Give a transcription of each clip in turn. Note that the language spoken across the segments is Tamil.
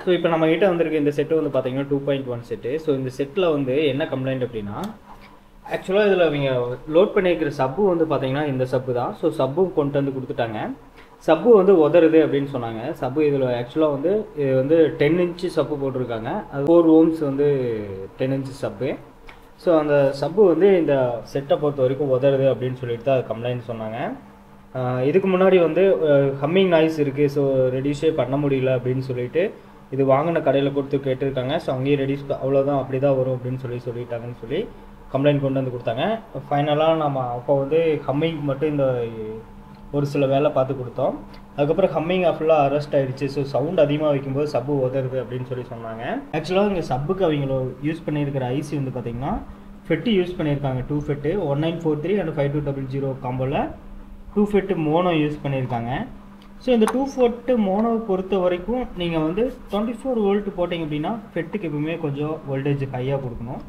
ஸோ இப்போ நம்ம கிட்ட வந்திருக்க இந்த செட்டு வந்து பார்த்தீங்கன்னா 2.1 செட்டு. ஸோ இந்த செட்டில் வந்து என்ன கம்ப்ளைண்ட் அப்படின்னா, ஆக்சுவலாக இதில் அவங்க லோட் பண்ணியிருக்கிற சப்பு வந்து பார்த்தீங்கன்னா இந்த சப்பு தான். ஸோ சப்பும் கொண்டு வந்து கொடுத்துட்டாங்க. சப்பு வந்து உதறுது அப்படின்னு சொன்னாங்க. சப்பு இதில் ஆக்சுவலாக வந்து இது வந்து 10 இன்ச்சு சப்பு போட்டிருக்காங்க. அது 4 ஓம்ஸ் வந்து 10 இன்ச்சு சப்பு. ஸோ அந்த சப்பு வந்து இந்த செட்டை பொறுத்த வரைக்கும் உதறுது அப்படின்னு சொல்லிட்டு தான் கம்ப்ளைண்ட் சொன்னாங்க. இதுக்கு முன்னாடி வந்து ஹம்மிங் நாய்ஸ் இருக்குது, ஸோ ரெடியூஸே பண்ண முடியல அப்படின்னு சொல்லிட்டு இது வாங்கின கடையில் கொடுத்து கேட்டிருக்காங்க. ஸோ அங்கேயும் ரெடியூஸ் அவ்வளோதான், அப்படி தான் வரும் அப்படின்னு சொல்லிட்டாங்கன்னு சொல்லி கம்ப்ளைண்ட் கொண்டு வந்து கொடுத்தாங்க. ஃபைனலாக நம்ம அப்போ வந்து ஹம்மிங் மட்டும் இந்த ஒரு சில வேலை பார்த்து கொடுத்தோம். அதுக்கப்புறம் ஹம்மிங் ஃபுல்லாக அரெஸ்ட் ஆகிடுச்சு. ஸோ சவுண்ட் அதிகமாக வைக்கும்போது சப்பு உதறுது அப்படின்னு சொல்லி சொன்னாங்க. ஆக்சுவலாக இங்கே சப்புக்கு அவங்க யூஸ் பண்ணியிருக்கிற ஐசி வந்து பார்த்திங்கன்னா ஃபெட்டு யூஸ் பண்ணியிருக்காங்க. 2 Fed 1943 and 5200 காம்போவில் 2 Fed mono use பண்ணியிருக்காங்க. ஸோ இந்த 2 ஃபெட்டு மோனோவை பொறுத்த வரைக்கும் நீங்கள் வந்து 24 வோல்ட் போட்டிங்க அப்படின்னா ஃபெட்டுக்கு எப்பவுமே கொஞ்சம் வோல்டேஜ் ஹையாக கொடுக்கணும்.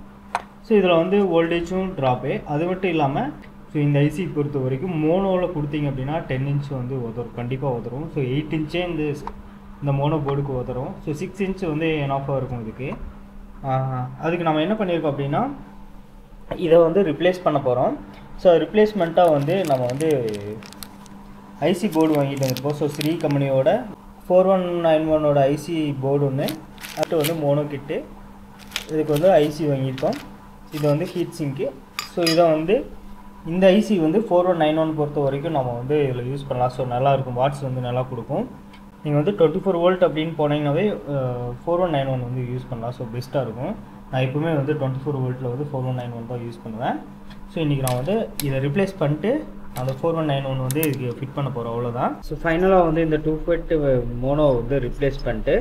ஸோ இதில் வந்து வோல்டேஜும் ட்ராப்பு. அது மட்டும் இல்லாமல் ஸோ இந்த ஐசி பொறுத்த வரைக்கும் மோனோவில் கொடுத்தீங்க அப்படின்னா 10 இன்ச் வந்து உதறும், கண்டிப்பாக உதறும். ஸோ 8 இன்ச்சே இந்த மோனோ போர்டுக்கு உதறும். ஸோ 6 இன்ச் வந்து எனாஃபாக இருக்கும் இதுக்கு. அதுக்கு நம்ம என்ன பண்ணியிருக்கோம் அப்படின்னா இதை வந்து ரிப்ளேஸ் பண்ண போகிறோம். ஸோ ரிப்ளேஸ்மெண்ட்டாக வந்து நம்ம வந்து ஐசி போர்டு வாங்கிட்டு வந்துருப்போம். ஸோ ஸ்ரீ கம்பெனியோட 4191ஓட ஐசி போர்டு ஒன்று, அடுத்து வந்து மோனோ கிட்டு, இதுக்கு வந்து ஐசி வாங்கியிருக்கோம். இது வந்து ஹீட் சிங்க்கு. ஸோ இதை வந்து இந்த ஐசி வந்து 4191 பொறுத்த வரைக்கும் நம்ம வந்து இதில் யூஸ் பண்ணலாம். ஸோ நல்லாயிருக்கும், வாட்ஸ் வந்து நல்லா கொடுக்கும். நீங்கள் வந்து 24 வோல்ட் அப்படின்னு போனீங்கன்னாவே 4191 வந்து யூஸ் பண்ணலாம். ஸோ பெஸ்ட்டாக இருக்கும். நான் எப்பவுமே வந்து 24 வோல்ட்டில் வந்து 4191 தான் யூஸ் பண்ணுவேன். ஸோ இன்றைக்கி நான் வந்து இதை ரிப்ளேஸ் பண்ணிட்டு அந்த 4191 வந்து இதுக்கு ஃபிட் பண்ண போகிறோம், அவ்வளோதான். ஸோ ஃபைனலாக வந்து இந்த 2 ஃபெட் மோனோ வந்து ரிப்ளேஸ் பண்ணிட்டு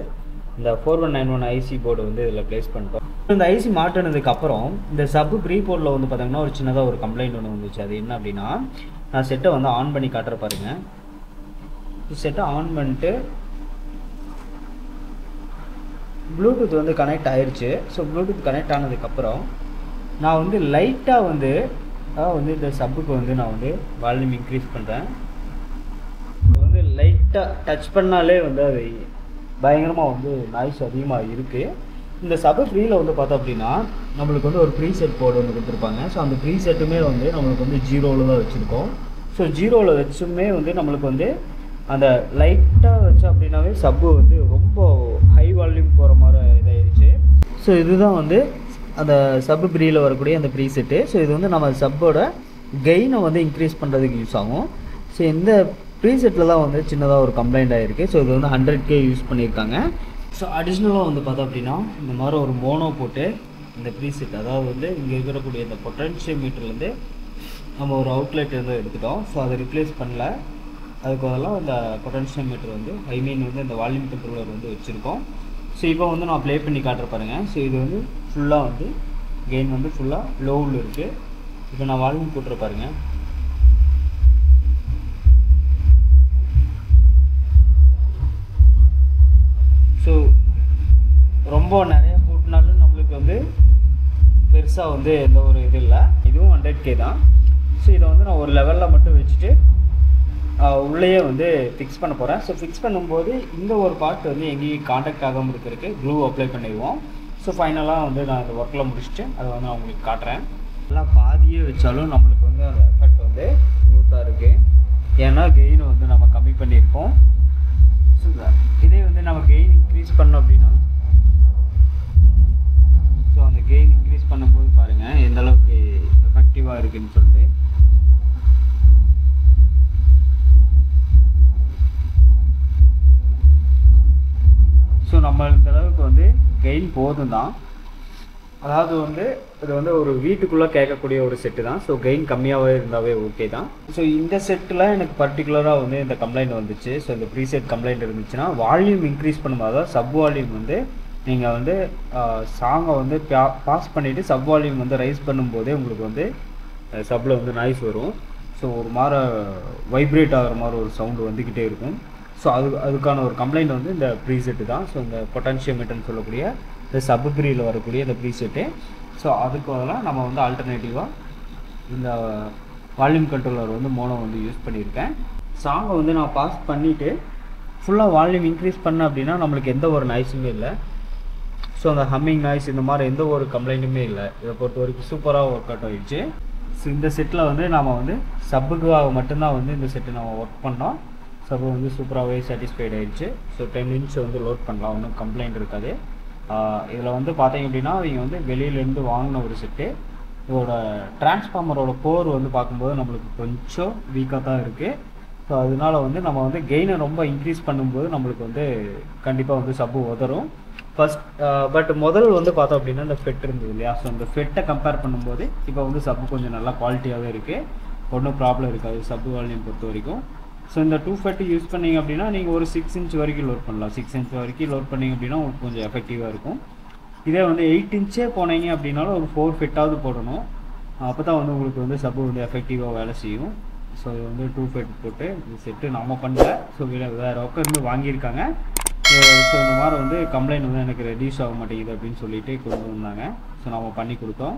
இந்த 4191 ஐசி போர்டு வந்து இதில் ப்ளேஸ் பண்ணிட்டோம். இந்த ஐசி மாட்டினதுக்கப்புறம் இந்த சப்பு ப்ரீ போர்டில் வந்து பார்த்தீங்கன்னா ஒரு சின்னதாக ஒரு கம்ப்ளைண்ட் ஒன்று வந்துச்சு. அது என்ன அப்படின்னா, நான் செட்டை வந்து ஆன் பண்ணி காட்டுற பாருங்க. செட்டை ஆன் பண்ணிட்டு ப்ளூடூத் வந்து கனெக்ட் ஆயிடுச்சு. ஸோ ப்ளூடூத் கனெக்ட் ஆனதுக்கப்புறம் நான் வந்து லைட்டாக வந்து இந்த சப்புக்கு வந்து நான் வந்து வால்யூம் இன்க்ரீஸ் பண்ணுறேன். வந்து லைட்டாக டச் பண்ணாலே வந்து அது பயங்கரமாக வந்து நாய்ஸ் அதிகமாக இருக்குது. இந்த சப்பு ப்ரீயில் வந்து பார்த்தோம் அப்படின்னா நம்மளுக்கு வந்து ஒரு ப்ரீசெட் போர்டு ஒன்று கொடுத்துருப்பாங்க. ஸோ அந்த ப்ரீசெட்டுமே வந்து நம்மளுக்கு வந்து 0ல் தான் வச்சுருக்கோம். ஸோ 0ல் வச்சுமே வந்து நம்மளுக்கு வந்து அந்த லைட்டாக வச்சு அப்படின்னாவே சப்பு வந்து ரொம்ப ஹை வால்யூம் போகிற மாதிரி இதாகிடுச்சு. ஸோ இதுதான் வந்து அந்த சப்பு ப்ரீயில் வரக்கூடிய அந்த ப்ரீசெட்டு. ஸோ இது வந்து நம்ம சப்போட கெயினை வந்து இன்க்ரீஸ் பண்ணுறதுக்கு யூஸ் ஆகும். ஸோ இந்த ப்ரீசெட்டில் தான் வந்து சின்னதாக ஒரு கம்ப்ளைண்ட் ஆகிருக்கு. ஸோ இது வந்து 100K யூஸ் பண்ணியிருக்காங்க. ஸோ அடிஷ்னலாக வந்து பார்த்தோம் அப்படின்னா இந்த மாதிரி ஒரு மோனோ போட்டு இந்த ப்ரீசெட், அதாவது வந்து இங்கே இருக்கக்கூடிய இந்த பொட்டன்ஷியல் மீட்டர்லேருந்து நம்ம ஒரு அவுட்லெட் வந்து எடுத்துட்டோம். ஸோ அதை ரிப்ளேஸ் பண்ணல. அதுக்கு பதிலாக இந்த பொட்டன்ஷியல் மீட்டர் வந்து வந்து இந்த வால்யூம் கண்ட்ரோலர் வந்து வச்சுருக்கோம். ஸோ இப்போ வந்து நான் ப்ளே பண்ணி காட்டுற பாருங்கள். ஸோ இது வந்து ஃபுல்லாக வந்து கெயின் வந்து ஃபுல்லாக லோவில் இருக்குது. இப்போ நான் வால்யூம் போட்டுற பாருங்கள். ஸோ ரொம்ப நிறைய கூட்டினாலும் நம்மளுக்கு வந்து பெருசாக வந்து எந்த ஒரு இது இல்லை. இதுவும் 100K தான். ஸோ இதை வந்து நான் ஒரு லெவலில் மட்டும் வச்சுட்டு உள்ளேயே வந்து ஃபிக்ஸ் பண்ண போகிறேன். ஸோ ஃபிக்ஸ் பண்ணும்போது இந்த ஒரு பார்ட் வந்து எங்கேயும் காண்டாக்ட் ஆகாமல் இருக்கிறதுக்கு க்ளூ அப்ளை பண்ணிடுவோம். ஸோ ஃபைனலாக வந்து நான் அந்த ஒர்க்கில் முடிச்சுட்டு அதை வந்து நான் உங்களுக்கு காட்டுறேன். எல்லாம் பாதியே வச்சாலும் நம்மளுக்கு வந்து அந்த எஃபெக்ட் வந்து ஸ்மூத்தாக இருக்குது. ஏன்னா கெயினை வந்து நம்ம கம்மி பண்ணியிருக்கோம். ஸோ இதே வந்து நம்ம கெயின் இன்க்ரீஸ் பண்ணோம் அப்படின்னா, ஸோ அந்த கெயின் இன்க்ரீஸ் பண்ணும்போது பாருங்கள் எந்த அளவுக்கு எஃபெக்டிவாக இருக்குதுன்னு சொல்லிட்டு. ஸோ நம்ம இந்த அளவுக்கு வந்து கெயின் போதும் தான். அதாவது வந்து இது வந்து ஒரு வீட்டுக்குள்ளே கேட்கக்கூடிய ஒரு செட்டு தான். ஸோ கெயின் கம்மியாகவே இருந்தாவே ஓகே தான். ஸோ இந்த செட்டில் எனக்கு பர்டிகுலராக வந்து இந்த கம்ப்ளைண்ட் வந்துச்சு. ஸோ இந்த ப்ரீசெட் கம்ப்ளைண்ட் இருந்துச்சுன்னா வால்யூம் இன்க்ரீஸ் பண்ணும்போது, அதாவது சப் வால்யூம் வந்து நீங்கள் வந்து சாங்கை வந்து பாஸ் பண்ணிவிட்டு சப் வால்யூம் வந்து ரைஸ் பண்ணும்போதே உங்களுக்கு வந்து சப்பில் வந்து நாய்ஸ் வரும். ஸோ ஒரு மாதிரி வைப்ரேட் ஆகிற மாதிரி ஒரு சவுண்டு வந்துக்கிட்டே இருக்கும். ஸோ அதுக்கான ஒரு கம்ப்ளைண்ட் வந்து இந்த ப்ரீசெட்டு தான். ஸோ இந்த பொட்டன்ஷியல் மீட்டர்னு சொல்லக்கூடிய இந்த சப்பு ப்ரீயில் வரக்கூடிய இந்த ப்ரீசெட்டு. ஸோ அதுக்கு பதிலாக நம்ம வந்து ஆல்டர்னேட்டிவாக இந்த வால்யூம் கண்ட்ரோலர் வந்து மோனோ வந்து யூஸ் பண்ணியிருக்கேன். சாங்கை வந்து நான் பாஸ் பண்ணிவிட்டு ஃபுல்லாக வால்யூம் இன்க்ரீஸ் பண்ண அப்படின்னா நம்மளுக்கு எந்த ஒரு நாய்ஸுமே இல்லை. ஸோ அந்த ஹம்மிங் நாய்ஸ் இந்த மாதிரி எந்த ஒரு கம்ப்ளைண்ட்டுமே இல்லை. இதை பொறுத்த வரைக்கும் சூப்பராக ஒர்க் அவுட் ஆகிடுச்சு. ஸோ இந்த செட்டில் வந்து நாம் வந்து சப்புக்காக மட்டும்தான் வந்து இந்த செட்டு நம்ம ஒர்க் பண்ணோம். சப்பு வந்து சூப்பராகவே சாட்டிஸ்ஃபைட் ஆகிடுச்சு. ஸோ 10 inch வந்து லோட் பண்ணலாம், ஒன்றும் கம்ப்ளைண்ட் இருக்காது. இதில் வந்து பார்த்தீங்க அப்படின்னா அவங்க வந்து வெளியிலேருந்து வாங்கின ஒரு செட்டு. இதோட டிரான்ஸ்ஃபார்மரோட கோர் வந்து பார்க்கும்போது நம்மளுக்கு கொஞ்சம் வீக்காக தான் இருக்குது. ஸோ அதனால வந்து நம்ம வந்து கெயினை ரொம்ப இன்க்ரீஸ் பண்ணும்போது நம்மளுக்கு வந்து கண்டிப்பாக வந்து சப்பு உதறும் ஃபஸ்ட். பட் முதல் வந்து பார்த்தோம் அப்படின்னா இந்த ஃபெட் இருந்தது இல்லையா, ஸோ அந்த ஃபெட்டை கம்பேர் பண்ணும்போது இப்போ வந்து சப்பு கொஞ்சம் நல்லா குவாலிட்டியாகவே இருக்குது, ஒன்றும் ப்ராப்ளம் இருக்காது சப்பு வால்யூம் பொறுத்த வரைக்கும். ஸோ இந்த 2 ஃபெட் யூஸ் பண்ணிங்க அப்படின்னா நீங்கள் ஒரு 6 inch வரைக்கும் லோட் பண்ணலாம். 6 inch வரைக்கும் லோட் பண்ணிங்க அப்படின்னா உங்களுக்கு கொஞ்சம் எஃபெக்டிவாக இருக்கும். இதே வந்து 8 inch போனீங்க அப்படின்னாலும் ஒரு 4 ஃபெட்டாவது போடணும். அப்போ தான் வந்து உங்களுக்கு வந்து சப்பு வந்து எஃபெக்டிவாக வேலை செய்யும். ஸோ இது வந்து 2 ஃபெட் போட்டு இந்த செட்டு நம்ம பண்ணல. ஸோ வேறு ஒர்க்கர் இருந்து வாங்கியிருக்காங்க. ஸோ இந்த மாதிரி வந்து கம்ப்ளைண்ட் வந்து எனக்கு ரெடியூஸ் ஆக மாட்டேங்குது அப்படின்னு சொல்லிட்டு கொண்டு வந்தாங்க. ஸோ நம்ம பண்ணி கொடுத்தோம்.